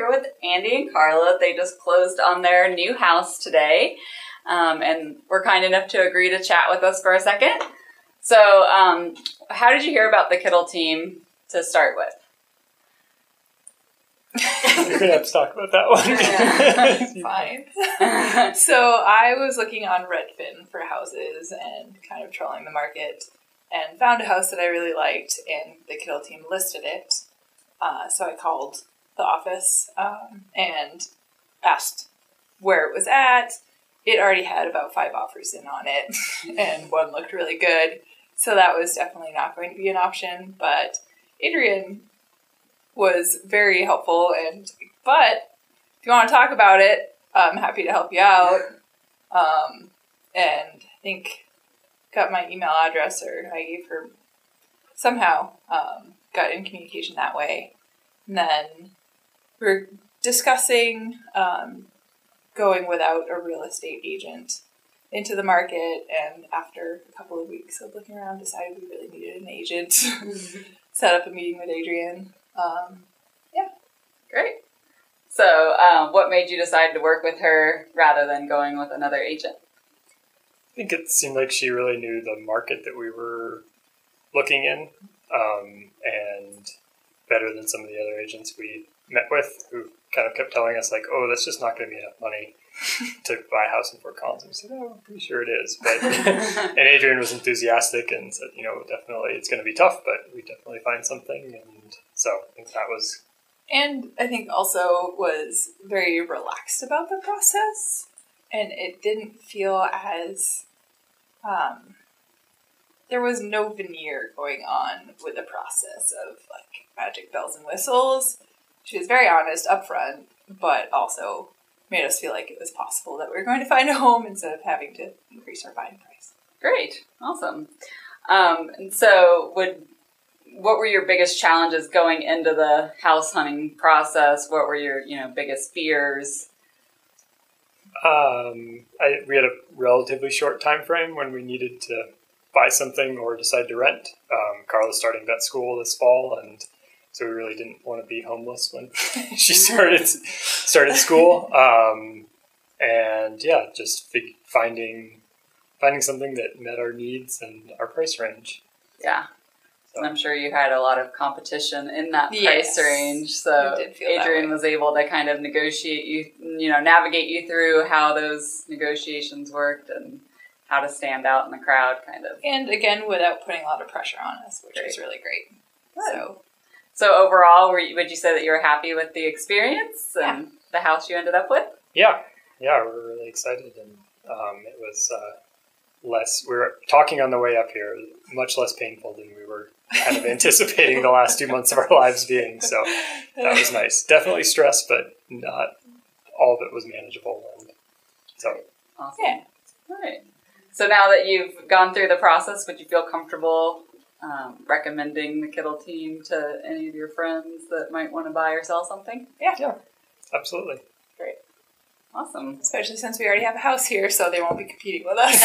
here with Andy and Carla. They just closed on their new house today, and were kind enough to agree to chat with us for a second. So, how did you hear about the Kittle Team to start with? You're going to have to talk about that one. Yeah, fine. So I was looking on Redfin for houses and kind of trolling the market and found a house that I really liked, and the Kittle Team listed it. So I called the office and asked where it was at. It already had about 5 offers in on it, and one looked really good. So that was definitely not going to be an option, but Adrienne was very helpful, but if you want to talk about it, I'm happy to help you out. And I think got my email address, or I gave her somehow, got in communication that way. And then we're discussing going without a real estate agent into the market, and after a couple of weeks of looking around, decided we really needed an agent. Set up a meeting with Adrienne. Yeah. Great. So, what made you decide to work with her rather than going with another agent? I think it seemed like she really knew the market that we were looking in, and better than some of the other agents we met with, who kind of kept telling us, like, oh, that's just not going to be enough money to buy a house in Fort Collins. And we said, oh, I'm pretty sure it is. But and Adrienne was enthusiastic and said, definitely it's going to be tough, but we definitely find something. And so I think that was... And I think also was very relaxed about the process, and it didn't feel as... there was no veneer going on with the process of, like, magic bells and whistles. She was very honest upfront, but also made us feel like it was possible that we were going to find a home instead of having to increase our buying price. Great. Awesome. And so what were your biggest challenges going into the house hunting process? What were your, biggest fears? We had a relatively short time frame when we needed to buy something or decide to rent. Carla's starting vet school this fall, and so we really didn't want to be homeless when she started school. And yeah, just finding something that met our needs and our price range. Yeah. So. And I'm sure you had a lot of competition in that price Yes, range. So Adrienne was able to kind of navigate you through how those negotiations worked and how to stand out in the crowd, kind of. And again, without putting a lot of pressure on us, which was really great. Good. So overall, would you say that you were happy with the experience and the house you ended up with? Yeah, we're really excited, and it was less. We were talking on the way up here, much less painful than we were kind of anticipating the last 2 months of our lives being. So that was nice. Definitely stress, but not all of it was manageable. And so awesome. Yeah. All right. So now that you've gone through the process, would you feel comfortable recommending the Kittle Team to any of your friends that might want to buy or sell something? Yeah, absolutely. Great. Awesome. Especially since we already have a house here, so they won't be competing with us.